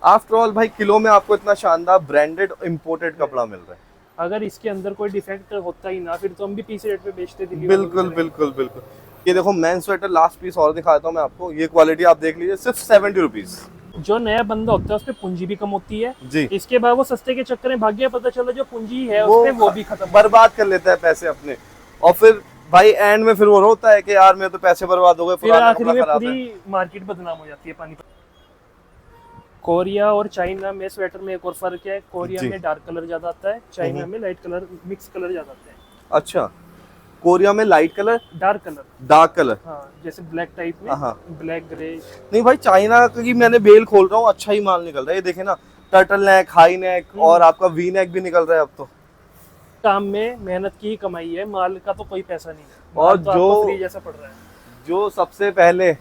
After all भाई kilo में आपको इतना शानदार ब्रांडेड इंपोर्टेड कपड़ा मिल रहा है। अगर इसके अंदर कोई डिफेक्ट होता ही ना फिर तो हम भी पीस रेट पे बेचते दिल्ली वालों की बिल्कुल तरह। बिल्कुल बिल्कुल। ये देखो मैन स्वेटर, लास्ट पीस और दिखाता हूँ मैं आपको। ये क्वालिटी आप देख लीजिए, सिर्फ 70 रुपीज। जो नया बंदा होता है उसपे पूंजी भी कम होती है। जी। इसके बाद वो सस्ते के चक्कर में भाग गया, पता चला जो पूंजी है वो उसपे वो भी खत्म। बर्बाद कर लेता है पैसे अपने, और फिर भाई एंड में फिर वो रोता है कि यार मेरे तो पैसे बर्बाद हो गए, फिर पुराना आखिरी कपड़ा में खराब है। पूरी मार्केट बदनाम हो जाती है पानी। कोरिया और चाइना में स्वेटर में एक और फर्क है, कोरिया जी। में डार्क कलर ज्यादा आता है, चाइना में लाइट कलर मिक्स कलर ज्यादा आता है। अच्छा, कोरिया में light colour, dark colour, dark colour. हाँ जैसे ब्लैक टाइप में, हाँ। Black grey. नहीं भाई, चाइना की मैंने बेल खोल रहा हूँ, अच्छा ही माल निकल रहा है। ये देखे ना, टर्टल नेक, हाई नेक और आपका वी नेक भी निकल रहा है अब तो। काम में मेहनत की ही कमाई है, माल का तो कोई पैसा नहीं है। और माल तो आपको फ्री जैसा पड़ रहा है। जो सबसे पहले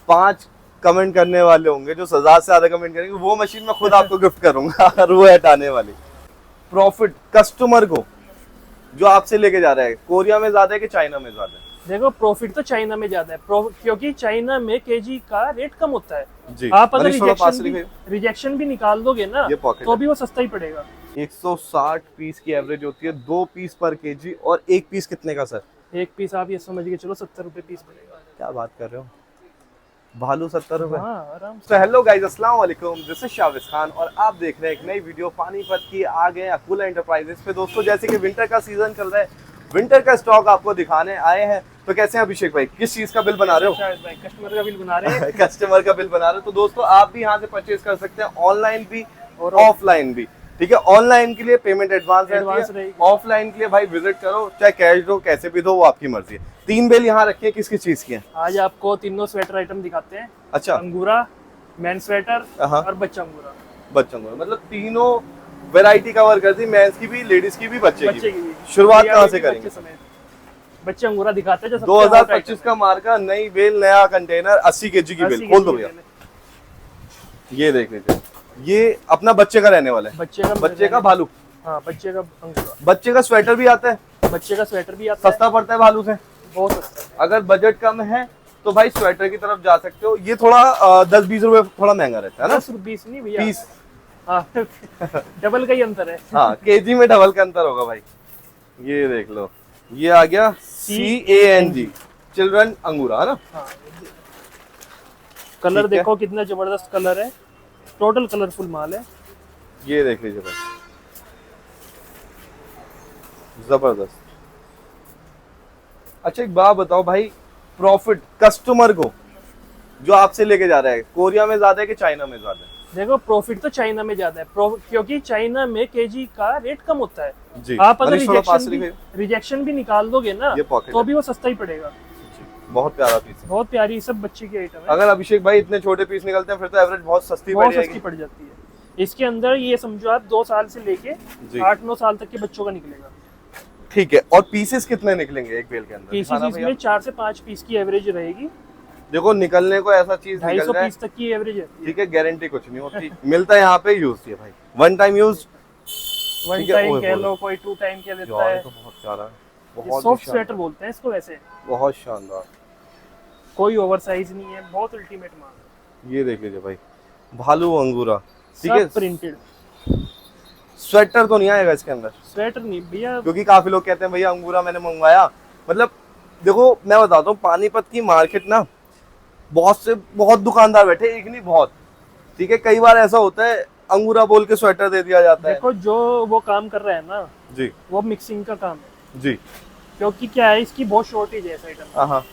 5 कमेंट करने वाले होंगे, जो 1000 से ज्यादा कमेंट करेंगे, वो मशीन मैं खुद आपको गिफ्ट करूंगा और वो हटाने वाली। प्रॉफिट कस्टमर को जो आपसे लेके जा रहा है, कोरिया में ज्यादा है कि चाइना में ज्यादा है? देखो प्रॉफिट तो चाइना में ज्यादा है, क्योंकि चाइना में केजी का रेट कम होता है। जी। आप अगर मनीष थोड़ा पास से रिजेक्शन भी निकाल दोगे ना ये पॉकेट तो भी वो सस्ता ही पड़ेगा। 160 पीस की एवरेज होती है, 2 पीस पर केजी। और 1 पीस कितने का सर? एक पीस आप ये समझ के चलो 70 रुपए पीस पड़ेगा। क्या बात कर रहे हो, भालू 70 रुपए? हाँ आराम से। तो हेलो गाइस, अस्सलाम वालेकुम, दिस इज शाविज खान और आप देख रहे हैं एक नई वीडियो पानीपत की। आ गए अकुला एंटरप्राइजेस पे। दोस्तों जैसे कि विंटर का सीजन चल रहा है, विंटर का स्टॉक आपको दिखाने आए हैं। तो कैसे हैं अभिषेक भाई, किस चीज का बिल बना रहे हो? शायद भाई कस्टमर का बिल बना रहे हैं। कस्टमर का बिल बना रहे हो। तो दोस्तों आप भी यहाँ से परचेज कर सकते हैं, ऑनलाइन भी और ऑफलाइन भी। ठीक है, ऑनलाइन के लिए पेमेंट एडवांस रहती है, ऑफलाइन के लिए भाई विजिट करो, चाहे कैश दो कैसे भी दो, वो आपकी मर्जी है। 3 बिल यहाँ रखे हैं, किस किस चीज की है? आज आपको तीनों स्वेटर आइटम दिखाते हैं। अच्छा। अंगूरा, मैन स्वेटर और बच्चा अंगूरा। बच्चों को मतलब तीनों वैरायटी कवर कर दी, मेंस की भी, लेडीज की भी, बच्चे की भी। भी। शुरुआत कहाँ से करेंगे? बच्चे अंगूरा दिखाते हैं जो 2025 का मार्का, नई बेल, नया कंटेनर, 80 केजी की बेल। खोल दो भैया, ये देख लीजिए। ये अपना बच्चे का रहने वाला है, बच्चे का भालू। हाँ बच्चे का अंगूरा। बच्चे का स्वेटर भी आता है, बच्चे का स्वेटर भी आता है, सस्ता पड़ता है भालू से, बहुत सस्ता। अगर बजट कम है तो भाई स्वेटर की तरफ जा सकते हो। ये थोड़ा 10-20 रुपए थोड़ा महंगा रहता है ना? 10 नहीं भैया, पीस। हाँ डबल का ही अंतर है। हाँ, केजी में डबल का अंतर होगा भाई। ये देख लो, ये आ गया CANG, चिल्ड्रन अंगूरा, है ना? हाँ। कलर देखो कितना जबरदस्त कलर है, टोटल कलरफुल माल है। ये देख लीजिए भाई, जबरदस्त। अच्छा एक बात बताओ भाई, प्रॉफिट कस्टमर को जो आपसे लेके जा रहा है, कोरिया में ज्यादा है कि चाइना में ज्यादा है? देखो प्रॉफिट तो चाइना में ज्यादा है, क्योंकि चाइना में केजी का रेट कम होता है। जी। आप अगर मनीष रिजेक्शन भी निकाल दोगे ना ये पॉकेट तो भी वो सस्ता ही पड़ेगा। बहुत प्यारा पीस है, बहुत प्यारी, सब बच्चे की आइटम है। अगर अभिषेक भाई इतने छोटे पीस निकलते हैं फिर तो एवरेज बहुत सस्ती पड़ जाएगी। पड़ जाती है। इसके अंदर ये समझो आप 2 साल से लेके 8-9 साल तक के बच्चों का निकलेगा। ठीक है, और पीसेस कितने निकलेंगे एक बेल के अंदर? पीसेस इसमें 4 से 5 पीस की एवरेज रहेगी। देखो निकलने को ऐसा चीज निकल 250 जाए, पीस तक की एवरेज है। ठीक है, गारंटी कुछ नहीं होती। मिलता है यहाँ पे यूज है भाई, 1 टाइम यूज, वन टाइम कह लो, कोई 2 टाइम कह देता है। तो बहुत प्यारा है, ये बहुत सॉफ्ट स्वेटर बोलते हैं इसको वैसे। बहुत शानदार, कोई ओवर साइज नहीं है, बहुत अल्टीमेट माल है। ये देख लीजिए भाई, भालू अंगूरा, ठीक है। प्रिंटेड स्वेटर तो नहीं आएगा इसके अंदर? स्वेटर नहीं भैया, क्योंकि काफी लोग कहते हैं भैया अंगूरा मैंने मंगवाया। मतलब देखो मैं बताता हूँ, पानीपत की मार्केट ना, बहुत दुकानदार बैठे, एक नहीं बहुत, ठीक है। कई बार ऐसा होता है अंगूरा बोल के स्वेटर दे दिया जाता है। देखो जो वो काम कर रहा है ना जी, वो मिक्सिंग का काम है जी। क्योंकि क्या है, इसकी बहुत शॉर्टेज है इस आइटम। हाँ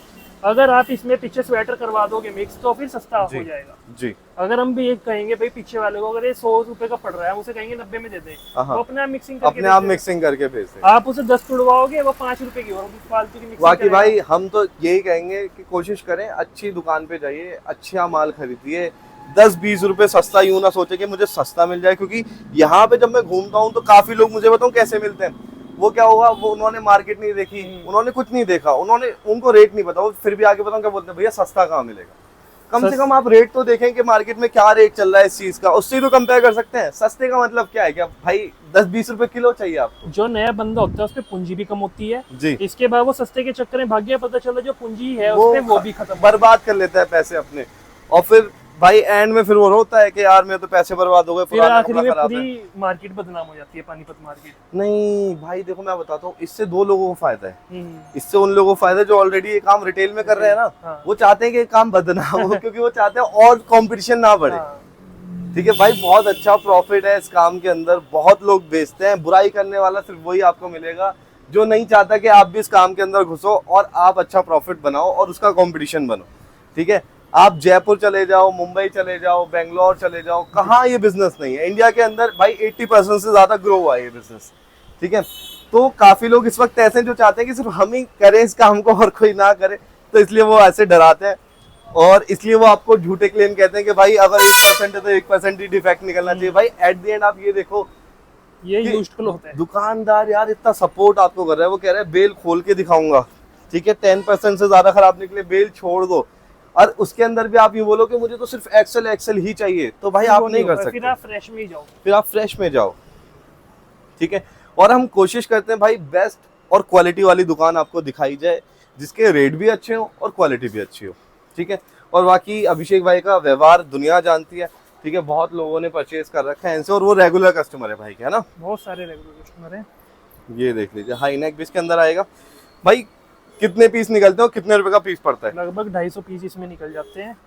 अगर आप इसमें पीछे स्वेटर करवा दोगे मिक्स तो फिर सस्ता हो जाएगा। जी। अगर हम भी एक कहेंगे भाई पीछे वाले को, अगर ये 100 रुपए का पड़ रहा है, हम उसे कहेंगे 90 में दे दे, तो अपने आप मिक्सिंग करके अपने आप मिक्सिंग करके भेज दें। आप उसे 10 तुड़वाओगे वो 5 रुपए की और फालतू की मिक्सिंग। बाकी भाई हम तो यही कहेंगे कि कोशिश करें, अच्छी दुकान पे जाइए, अच्छा माल खरीदिए। 10-20 रुपए सस्ता यूं ना सोचे कि मुझे सस्ता मिल जाए, क्योंकि यहाँ पे जब मैं घूमता हूँ तो काफी लोग मुझे बताऊँ कैसे मिलते हैं। वो क्या होगा, वो उन्होंने मार्केट नहीं देखी, उन्होंने कुछ नहीं देखा, उनको रेट नहीं पता, वो फिर भी आगे बताऊँ क्या बोलते हैं, भैया सस्ता कहाँ मिलेगा? कम से कम आप रेट तो देखें कि मार्केट में क्या रेट चल रहा है इस चीज का, उससे तो कंपेयर कर सकते हैं। सस्ते का मतलब क्या है, क्या भाई 10-20 रुपए किलो चाहिए आपको? जो नया बंदा होता है उसपे पूंजी भी कम होती है। जी। इसके बाद वो सस्ते के चक्कर में भाग गया, पता चला जो पूंजी है उसपे वो भी खत्म, बर्बाद कर लेता है पैसे अपने, और फिर भाई एंड में फिर वो होता है कि यार मेरे तो पैसे बर्बाद हो गए, फिर पुराना आखिरी कपड़ा में खराब है। पूरी मार्केट बदनाम हो जाती है, पानीपत मार्केट। नहीं भाई देखो मैं बताता हूँ, इससे दो लोगों को फायदा है। हम्म। इससे उन लोगों को फायदा है जो ऑलरेडी ये काम रिटेल में कर रहे हैं ना, हाँ। वो चाहते हैं कि ये काम बदनाम हो क्योंकि वो चाहते हैं और कंपटीशन ना बढ़े। हाँ। ठीक है भाई, बहुत अच्छा प्रॉफिट है इस काम के अंदर, बहुत लोग बेचते हैं। बुराई करने वाला सिर्फ वही आपको मिलेगा जो नहीं चाहता कि आप भी इस काम के अंदर घुसो और आप अच्छा प्रॉफिट बनाओ और उसका कंपटीशन बनो। ठीक है, आप जयपुर चले जाओ, मुंबई चले जाओ, बेंगलोर चले जाओ, कहाँ ये बिजनेस नहीं है। इंडिया के अंदर भाई 80% से ज्यादा ग्रो हुआ है ये बिजनेस। ठीक है, तो काफी लोग इस वक्त ऐसे हैं जो चाहते हैं कि सिर्फ हम ही करें इस काम को और कोई ना करे, तो इसलिए वो ऐसे डराते हैं और इसलिए वो आपको झूठे क्लेम कहते हैं कि भाई अगर 1% है तो 1% ही डिफेक्ट निकलना चाहिए। भाई एट द एंड आप ये देखो, ये कि यूज्ड होता है। दुकानदार यार इतना सपोर्ट आपको कर रहा है, वो कह रहा है बेल खोल के दिखाऊंगा, ठीक है 10% से ज्यादा खराब निकले बेल छोड़ दो, और उसके अंदर भी आप ये बोलो कि मुझे तो सिर्फ एक्सेल ही चाहिए, तो भाई आप नहीं कर सकते। फिर आप फ्रेश में ही जाओ, फिर आप फ्रेश में जाओ। ठीक है, और हम कोशिश करते हैं भाई बेस्ट और क्वालिटी वाली दुकान आपको दिखाई जाए, जिसके रेट भी अच्छे हो और क्वालिटी भी अच्छी हो। ठीक है, और बाकी अभिषेक भाई का व्यवहार दुनिया जानती है। ठीक है, बहुत लोगों ने परचेज कर रखा है इनसे और वो रेगुलर कस्टमर है भाई के, है ना। बहुत सारे रेगुलर कस्टमर हैं। ये देख लीजिए, हाई नेक भी इसके अंदर आएगा। भाई कितने पीस निकलते हैं और कितने रुपए का पीस पड़ता है? लगभग 250 पीस इसमें निकल जाते हैं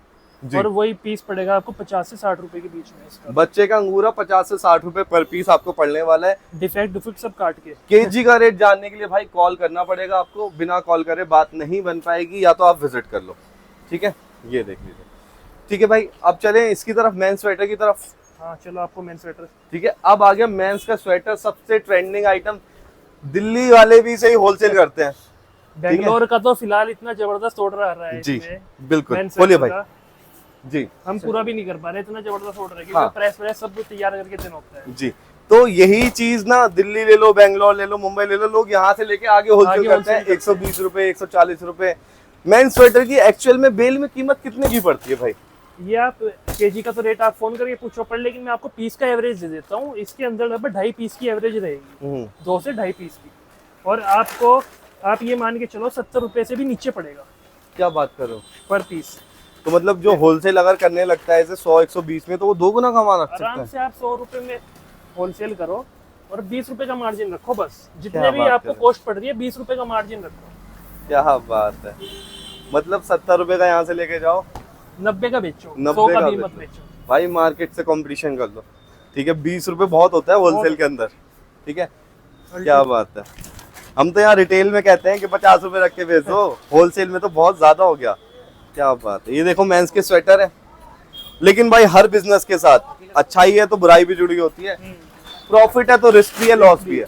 जी। और वही पीस पड़ेगा आपको 50 से 60 रुपए के बीच में इसका। बच्चे का अंगूरा 50 से 60 रुपए पर पीस आपको पड़ने वाला है। डिफेक्ट सब काट के। केजी का रेट जानने के लिए भाई कॉल करना पड़ेगा आपको, बिना कॉल करे बात नहीं बन पाएगी, या तो आप विजिट कर लो। ठीक है, ये देख लीजिए। ठीक है भाई, अब चलें इसकी तरफ, मेन स्वेटर की तरफ। हाँ चलो, आपको मेन स्वेटर। ठीक है, अब आ गया मेंस का स्वेटर, सबसे ट्रेंडिंग आइटम। दिल्ली वाले भी सही होलसेल करते हैं। बेंगलोर का तो फिलहाल इतना जबरदस्त ऑर्डर आ रहा है जी इसमें, बिल्कुल, मेन बोलिए स्वेटर भाई का। जी। हम पूरा भी नहीं कर पा रहे, इतना जबरदस्त ऑर्डर है हाँ। क्योंकि प्रेस सब तैयार करके देना होता है। जी, तो यही चीज ना दिल्ली ले लो, बेंगलोर ले लो, मुंबई ले लो, लोग यहाँ से लेके आगे होलसेल करते हैं। 120 रुपए, 140 रुपए। मेन स्वेटर की एक्चुअल में बेल में कीमत कितने की पड़ती है भाई? ये आप केजी का तो रेट आप फोन करके पूछो पर, लेकिन मैं आपको पीस का एवरेज दे देता हूँ। इसके अंदर लगभग 2.5 पीस की एवरेज रहेगी, 2 से 2.5 पीस की, और आपको आप ये मान के चलो 70 रुपए से भी नीचे पड़ेगा। क्या बात कर रहे हो? पर पीस। तो मतलब जो होलसेल अगर करने लगता है 100-120 में, तो वो 2 गुना कमा सकता आराम है। से आप 100 रुपए में होलसेल करो और 20 रुपए का मार्जिन रखो, बस क्या जितने भी बात आपको कर रहे कॉस्ट पड़ रही है 20 रुपए का मार्जिन रखो। क्या बात है, मतलब 70 रुपए का यहाँ से लेके जाओ, 90 का बेचो, 90 100 का का भी मत बेचो। बेचो भाई मार्केट से कंपटीशन कर लो। ठीक है, 20 रुपए बहुत होता है होलसेल के अंदर। ठीक है, क्या बात है। हम तो यहाँ रिटेल में कहते हैं कि 50 रुपए रख के बेचो, होलसेल में तो बहुत ज्यादा हो गया। क्या बात है। ये देखो मेंस के स्वेटर है, लेकिन भाई हर बिजनेस के साथ अच्छाई है तो बुराई भी जुड़ी होती है, प्रॉफिट है तो रिस्क भी है, लॉस भी है।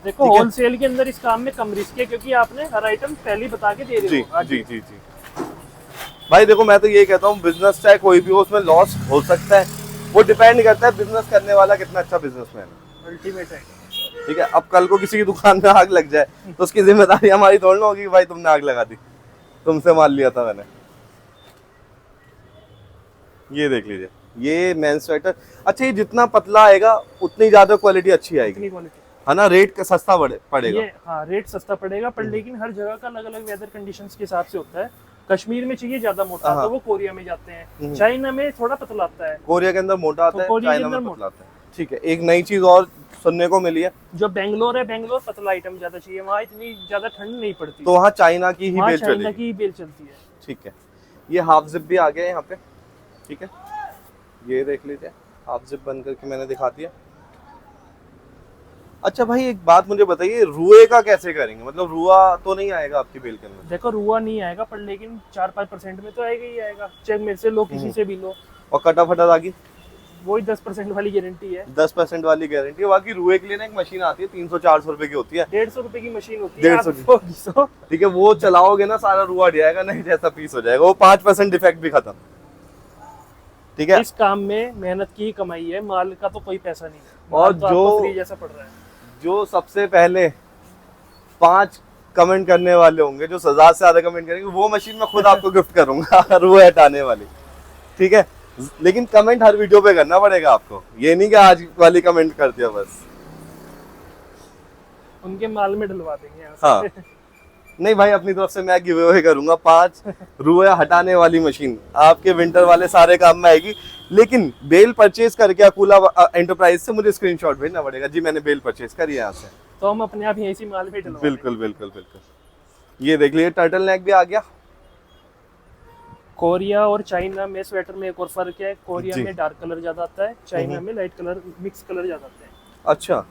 देखो ठीक है? होलसेल के अंदर इस काम में कम रिस्क है क्योंकि आपने हर आइटम पहले ही बता के दे रहे जी हो। जी जी जी। भाई देखो मैं तो ये कहता हूँ, बिजनेस चाहे कोई भी हो उसमें लॉस हो सकता है, वो डिपेंड करता है बिजनेस करने वाला कितना अच्छा बिजनेसमैन है। अल्टीमेट है। ठीक है, अब कल को किसी की दुकान में आग लग जाए तो उसकी जिम्मेदारी हमारी थोड़ी ना होगी कि भाई तुमने आग लगा दी, तुमसे माल लिया था मैंने। ये देख लीजिए, ये मेन स्वेटर। अच्छा, ये जितना पतला आएगा उतनी ज्यादा क्वालिटी अच्छी आएगी, इतनी क्वालिटी है ना। रेट का सस्ता पड़ेगा। ये हाँ, रेट सस्ता पड़ेगा पर लेकिन हर जगह का अलग अलग वेदर कंडीशंस के हिसाब से होता है। कश्मीर में चाहिए ज्यादा मोटा हाँ। तो वो कोरिया में जाते हैं, चाइना में थोड़ा पतला आता है, कोरिया के अंदर मोटा आता है, कोरिया के चाइना अंदर में पतला आता है। ठीक है, एक नई चीज और सुनने को मिली है, जो बेंगलोर है, बेंगलोर पतला आइटम ज्यादा चाहिए, वहाँ इतनी ज्यादा ठंड नहीं पड़ती, तो वहाँ चाइना की ही वहाँ बेल चाइना चलेगी। की बेल चलती है। ठीक है, ये हाफ जिप भी आ गया है यहाँ पे। ठीक है, ये देख लीजिए, हाफ जिप बंद करके मैंने दिखा दिया। अच्छा भाई एक बात मुझे बताइए, रुए का कैसे करेंगे? मतलब रुआ तो नहीं आएगा आपकी बेल के अंदर? देखो रुआ नहीं आएगा पर लेकिन 4-5% में तो आएगा ही आएगा, चाहे मेरे से लो किसी से भी लो, और कटा फटा दागी? वही 10% वाली गारंटी है। 10% वाली गारंटी है। बाकी रुए के लिए ना एक मशीन आती है, 300-400 रुपए की होती है। 150 रुपए की मशीन होती है, 150 आप ठीक है, वो चलाओगे ना सारा रुआ जाएगा, नहीं जैसा पीस हो जाएगा, वो 5% डिफेक्ट भी खत्म। ठीक है, इस काम में मेहनत की ही कमाई है, माल का तो कोई पैसा नहीं है, और माल तो आपको जो फ्री जैसा पड़ रहा है। जो सबसे पहले 5 कमेंट करने वाले होंगे, जो 1000 से ज्यादा कमेंट करेंगे, वो मशीन मैं खुद आपको गिफ्ट करूंगा रुए हटाने वाली। ठीक है, लेकिन कमेंट हर वीडियो पे करना पड़ेगा आपको, ये नहीं कि आज वाली कमेंट कर दिया बस। उनके माल में डलवा देंगे यहाँ से। हाँ नहीं भाई, अपनी तरफ से मैं गिव अवे करूंगा 5 रुए हटाने वाली मशीन, आपके विंटर वाले सारे काम में आएगी। लेकिन बेल परचेज करके अकूला एंटरप्राइज से मुझे स्क्रीनशॉट भेजना पड़ेगा जी, मैंने बेल परचेज करी है यहाँ से। तो हम अपने आप यहीं से माल भी डलवा बिल्कुल बिल्कुल बिल्कुल। ये देख लीजिए टर्टल नेक भी आ गया। कोरिया और चाइना में स्वेटर में एक और फर्क है, कोरिया जी। में डार्क कलर ज्यादा आता है, चाइना में लाइट कलर मिक्स कलर ज्यादा आता है। अच्छा,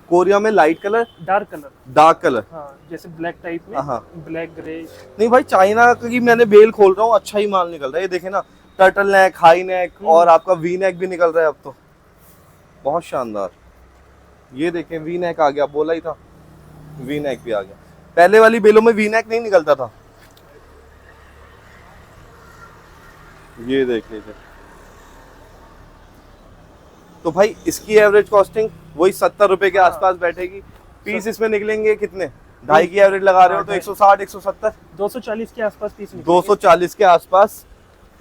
कोरिया में लाइट कलर, डार्क कलर, हाँ, जैसे ब्लैक टाइप में, हाँ। Black grey. नहीं भाई, चाइना की मैंने बेल खोल रहा हूँ, अच्छा ही माल निकल रहा है। ये देखे ना, टर्टल नेक, हाई नेक और आपका वी नेक भी निकल रहा है अब तो, बहुत शानदार। ये देखें वी नेक आ गया, बोला ही था वी नेक भी आ गया। पहले वाली बेलों में वी नेक नहीं निकलता था। ये देख लीजिए। तो भाई इसकी एवरेज कॉस्टिंग वही 70 रुपए के आसपास बैठेगी। पीस इसमें निकलेंगे कितने, 2.5 की एवरेज लगा रहे हो तो 160 170 240 के आसपास पीस 240 के आसपास।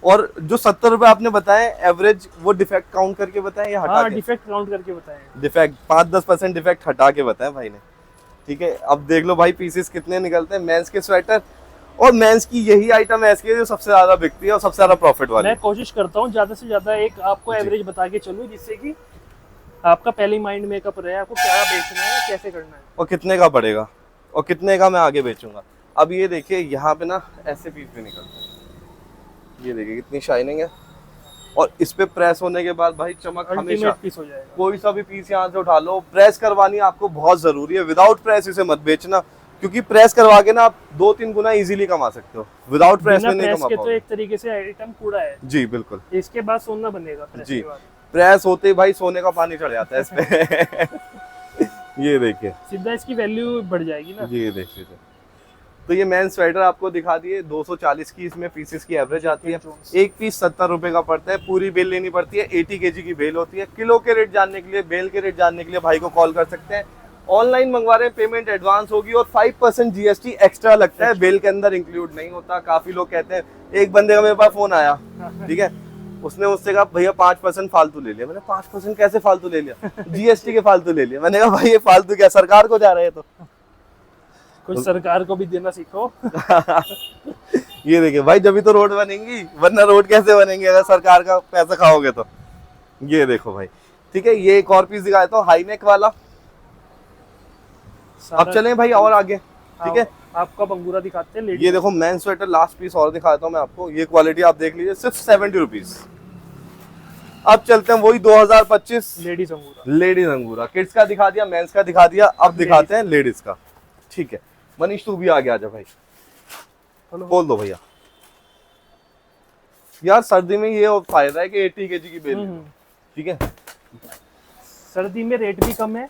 और जो 70 रुपए आपने बताए एवरेज, वो डिफेक्ट काउंट करके बताएं या हटा के? डिफेक्ट काउंट करके बताएं। डिफेक्ट 5-10% डिफेक्ट हटा के बताएं भाई ने, ठीक है। अब देख लो भाई पीसेस कितने निकलते हैं। मेंस के स्वेटर और मेंस की यही आइटम ऐसी है जो सबसे ज्यादा बिकती है और सबसे ज्यादा प्रॉफिट वाली। मैं कोशिश करता हूँ ज्यादा से ज्यादा एक आपको एवरेज बता के चलूँ, जिससे कि आपका पहले माइंड मेकअप रहे, आपको क्या बेचना है, कैसे करना है और कितने का पड़ेगा और कितने का मैं आगे बेचूंगा। अब ये देखिए यहाँ पे ना ऐसे पीस भी निकलते हैं, ये देखिए कितनी शाइनिंग है। और इस पे प्रेस होने के बाद भाई चमक हमेशा, पीस हो जाएगा। कोई सा भी पीस यहाँ से उठा लो, प्रेस करवानी आपको बहुत जरूरी है। विदाउट प्रेस इसे मत बेचना, क्योंकि प्रेस करवा के ना आप 2-3 गुना इजीली कमा सकते हो, विदाउट प्रेस में नहीं कमा तो पाओगे। एक तरीके से आइटम कूड़ा है जी बिल्कुल। इसके बाद सोना बनेगा प्रेस जी, के बाद। प्रेस होते ही भाई सोने का पानी चढ़ जाता है इस पे। ये देखिए, सीधा इसकी वैल्यू बढ़ जाएगी ना। ये देखिए। तो ये मेन स्वेटर आपको दिखा दिए, 240 की इसमें पीसेस की एवरेज आती है। एक पीस 70 रुपए का पड़ता है, पूरी बेल लेनी पड़ती है। 80 kg की बेल होती है। किलो के रेट जानने के लिए, बेल के रेट जानने के लिए भाई को कॉल कर सकते हैं। ऑनलाइन मंगवा रहे हैं, पेमेंट एडवांस होगी और 5% GST एक्स्ट्रा लगता है, बेल के अंदर इंक्लूड नहीं होता। काफी लोग कहते हैं, एक बंदे का मेरे पास फोन आया, ठीक है, उसने मुझसे कहा भैया 5% फालतू ले लिया। मैंने 5% कैसे फालतू ले लिया? GST के फालतू ले लिया। मैंने कहा भाई ये फालतू क्या, सरकार को जा रहे हैं तो कुछ सरकार को भी देना सीखो। ये देखिए भाई, जब भी तो रोड बनेंगी, वरना रोड कैसे बनेंगे अगर सरकार का पैसा खाओगे तो। ये देखो भाई, ठीक है। ये एक और पीस दिखाया था हाई नेक वाला। अब चलें भाई और आगे, ठीक है। आपका बंगूरा दिखाते हैं। ये देखो मेन स्वेटर, लास्ट पीस और दिखाता हूँ मैं आपको। ये क्वालिटी आप देख लीजिए, सिर्फ 70 रुपीज। अब चलते हैं वही 2025 लेडीज अंगूरा। लेडीज अंगूरा। किड्स का दिखा दिया, मेंस का दिखा दिया, अब दिखाते हैं लेडीज का, ठीक है। मनीष तू भी आगे आ जा भाई, खोल दो भैया। यार सर्दी में ये फायदा है कि 80 kg की बेल, ठीक है। सर्दी में रेट भी कम है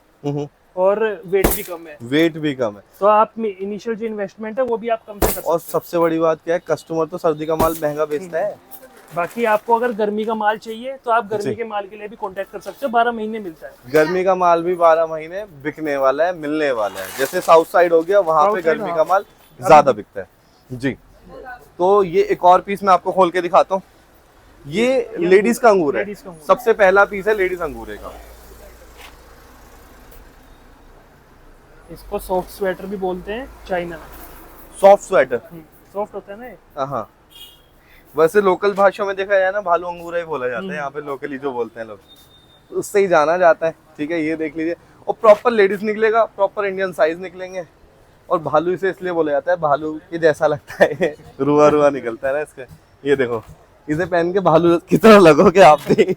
और वेट भी कम है। वेट भी कम है, तो आप में इनिशियल जो इन्वेस्टमेंट है वो भी आप कम से कर सकते हैं। और सबसे बड़ी बात क्या है, कस्टमर तो सर्दी का माल महंगा बेचता है। बाकी आपको अगर गर्मी का माल चाहिए तो आप गर्मी के माल के लिए भी कांटेक्ट कर सकते हो, 12 महीने मिलता है। गर्मी का माल भी 12 महीने बिकने वाला है, मिलने वाला है। जैसे साउथ साइड हो गया, वहां पे गर्मी का माल ज्यादा बिकता है जी। तो ये एक और पीस मैं आपको खोल के दिखाता हूँ। ये लेडीज का अंगूर है, सबसे पहला पीस है लेडीज अंगूरे का। इसको सॉफ्ट स्वेटर भी बोलते हैं चाइना में। सॉफ्ट स्वेटर, सॉफ्ट होता है ना। हाँ, वैसे लोकल भाषा में देखा जाए ना, भालू अंगूरा ही बोला जाता है यहाँ पे, लोकली जो बोलते हैं लोग, तो उससे ही जाना जाता है, ठीक है। ये देख लीजिए, और प्रॉपर लेडीज निकलेगा, प्रॉपर इंडियन साइज निकलेंगे। और भालू इसे इसलिए बोला जाता है, भालू के जैसा लगता है, रुआ रुआ निकलता है ना इसके। ये देखो, इसे पहन के भालू की तरह लगोगे आप भी।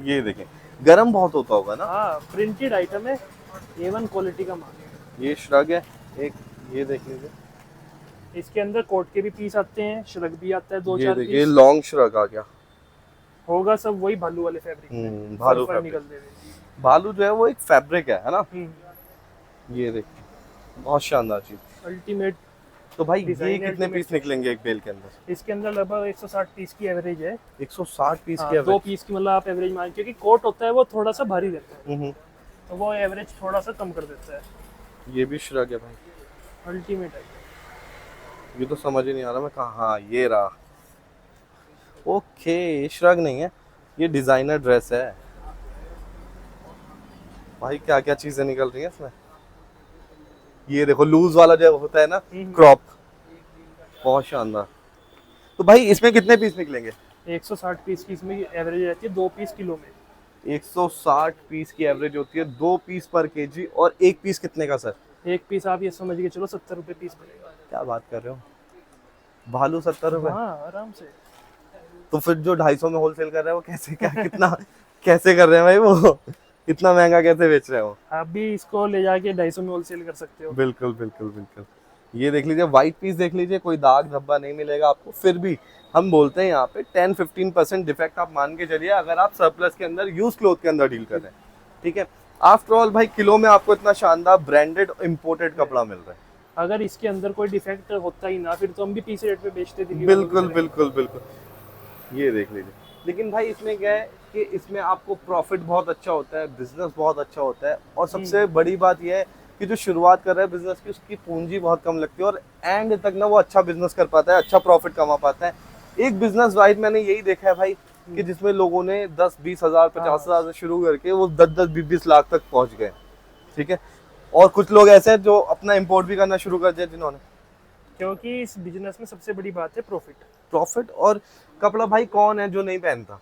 ये देखें, गरम बहुत होता होगा ना। हाँ, प्रिंटेड आइटम है, A1 क्वालिटी का माल। ये श्रग है एक, ये देख लीजिए। इसके अंदर कोट के भी पीस आते हैं, श्रग भी आता है, 2-4 पीस। ये लॉन्ग श्रग आ गया होगा, सब वही भालू वाले फैब्रिक। भालू भालू जो है वो एक फैब्रिक है ना। ये देखिए, बहुत शानदार चीज, अल्टीमेट। तो भाई ये कितने पीस निकलेंगे एक बेल के अंदर? इसके अंदर लगभग 160 पीस की एवरेज है। 160 पीस की एवरेज। 2 पीस की मतलब आप एवरेज मान, क्योंकि कोट होता है वो थोड़ा सा भारी रहता है, तो वो एवरेज थोड़ा सा कम कर देता है। ये भी श्रग है भाई, अल्टीमेट है। ये तो समझ ही नहीं आ रहा मैं कहाँ। हाँ, ये रहा। ओके, श्रग नहीं है, ये डिजाइनर ड्रेस है भाई। क्या क्या चीजें निकल रही है इसमें। ये देखो लूज वाला जो होता है ना हम्म। क्रॉप, बहुत शानदार। तो भाई इसमें कितने पीस निकलेंगे? 160 पीस की इसमें एवरेज रहती है, 2 पीस किलो में। 160 पीस की एवरेज होती है, 2 पीस पर केजी। और एक पीस कितने का सर? एक पीस आप ये समझ के चलो 70 रुपए पीस पड़ेगा। क्या बात कर रहे हो, भालू 70 रुपए? हाँ आराम से। तो फिर जो 250 में होलसेल कर रहे हैं वो कैसे, क्या कितना कैसे कर रहे हैं भाई, वो इतना महंगा कैसे बेच रहे हो? आप भी इसको ले जाके 250 में होलसेल कर सकते हो। बिल्कुल बिल्कुल बिल्कुल। ये देख लीजिए व्हाइट पीस, देख लीजिए कोई दाग धब्बा नहीं मिलेगा आपको। फिर भी हम बोलते हैं यहाँ पे 10-15% डिफेक्ट आप मान के चलिए, अगर आप सरप्लस के अंदर, यूज क्लोथ के अंदर डील कर रहे हैं, ठीक है। आफ्टर ऑल भाई किलो में आपको इतना शानदार ब्रांडेड इंपोर्टेड कपड़ा मिल रहा है। अगर इसके अंदर कोई डिफेक्ट होता ही ना, फिर तो हम भी पीस रेट पे बेचते थे। बिल्कुल बिल्कुल बिल्कुल। ये देख लीजिए। लेकिन भाई इसमें क्या है कि इसमें आपको प्रॉफिट बहुत अच्छा होता है, बिजनेस बहुत अच्छा होता है, और सबसे बड़ी बात यह है कि जो शुरुआत कर रहा है बिजनेस की, उसकी पूंजी बहुत कम लगती है, और एंड तक ना वो अच्छा बिजनेस कर पाता है, अच्छा प्रॉफिट कमा पाता है। एक बिजनेस वाइज मैंने यही देखा है भाई कि जिसमें लोगों ने 10-20 हजार 50 हजार से शुरू करके वो 10-10-20-20 लाख तक पहुंच गए, ठीक है। और कुछ लोग ऐसे हैं जो अपना इंपोर्ट भी करना शुरू कर दिया जिन्होंने, क्योंकि इस बिजनेस में सबसे बड़ी बात है प्रॉफिट। और कपड़ा भाई कौन है जो नहीं पहनता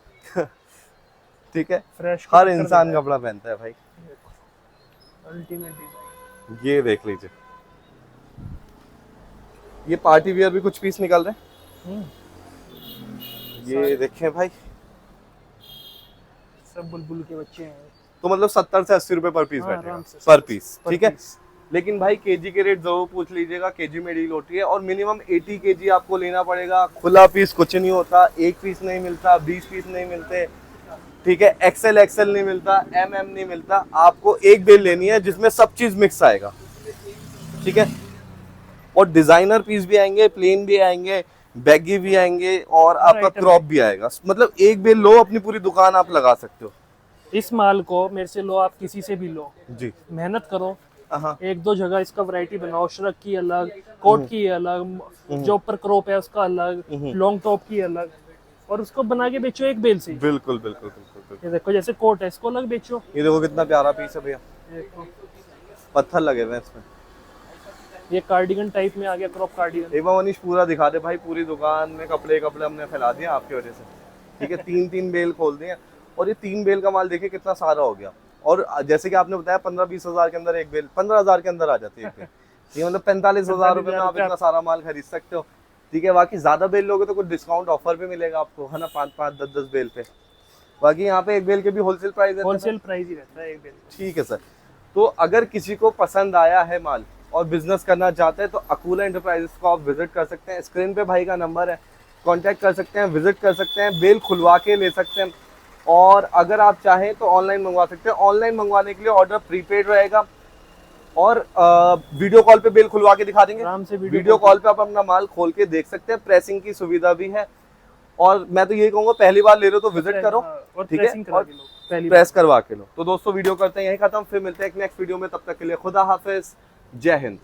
ठीक है, फ्रेश, हर इंसान कपड़ा पहनता है भाई। Ultimate design. ये देख लीजिए, ये पार्टी वियर भी कुछ पीस निकल रहे हैं, ये देखें भाई, सब बुलबुल के बच्चे हैं। तो मतलब 70 से 80 रुपए पर पीस हाँ, बैठेगा आराम से, पर पीस, ठीक है। पीस। लेकिन भाई केजी के रेट जरूर पूछ लीजिएगा, केजी में डील होती है, और मिनिमम 80 केजी आपको लेना पड़ेगा। खुला पीस कुछ नहीं होता, एक पीस नहीं मिलता, 20 पीस नहीं मिलते, ठीक है। एक्सेल नहीं मिलता, MM नहीं मिलता। आपको एक बेल लेनी है जिसमें सब चीज मिक्स आएगा, ठीक है। और डिजाइनर पीस भी आएंगे, प्लेन भी आएंगे, बैगी भी आएंगे, और आपका क्रॉप भी आएगा। मतलब एक बेल लो, अपनी पूरी दुकान आप लगा सकते हो। इस माल को मेरे से लो, आप किसी से भी लो जी, मेहनत करो, हाँ, 1-2 जगह इसका वैरायटी बनाओ, श्रग की अलग, कोट की अलग, जो ऊपर क्रॉप है उसका अलग, लॉन्ग टॉप की अलग, और उसको बना के बेचो एक बेल से। बिल्कुल बिल्कुल बिल्कुल। ये देखो जैसे कोट है, इसको अलग बेचो। ये देखो कितना प्यारा पीस है भैया, देखो पत्थर लगे हुए हैं इसमें। ये कार्डिगन टाइप में आ गया, क्रॉप कार्डिगन। एक बार मनीष पूरा दिखा दे भाई, पूरी दुकान में कपड़े हमने फैला दिया आपकी वजह से, ठीक है। 3-3 बेल खोल दिए, और ये 3 बेल का माल देखिए कितना सारा हो गया। और जैसे कि आपने बताया 15-20 हजार के अंदर एक बेल, 15 हजार के अंदर आ जाती है एक बेल। ये मतलब 45 हजार रुपए में आप इतना सारा माल खरीद सकते हो, ठीक है। बाकी ज्यादा बेल लोगे तो कुछ डिस्काउंट ऑफर भी मिलेगा आपको, है ना, 5-5, 10-10 बेल पे। बाकी यहाँ पे एक बेल के भी होलसेल प्राइस है, होलसेल प्राइस ही रहता है एक बेल। ठीक है सर। तो अगर किसी को पसंद आया है माल और बिजनेस करना चाहते हैं तो अकूला एंटरप्राइजेस को आप विजिट कर सकते हैं। स्क्रीन पे भाई का नंबर है, कांटेक्ट कर सकते हैं, विजिट कर सकते हैं, बेल खुलवा के ले सकते हैं। और अगर आप चाहें तो ऑनलाइन मंगवा सकते हैं। ऑनलाइन मंगवाने के लिए ऑर्डर प्रीपेड रहेगा, और वीडियो कॉल पे बेल खुलवा के दिखा देंगे। आराम से वीडियो कॉल पे आप अपना माल खोल के देख सकते हैं, प्रेसिंग की सुविधा भी है। और मैं तो यही कहूंगा पहली बार ले रहे हो तो विजिट करो, और ठीक है, और प्रेस करवा के लो। तो दोस्तों वीडियो करते हैं यही खत्म, फिर मिलते हैं एक नेक्स्ट वीडियो में। तब तक के लिए खुदा हाफिज, जय हिंद।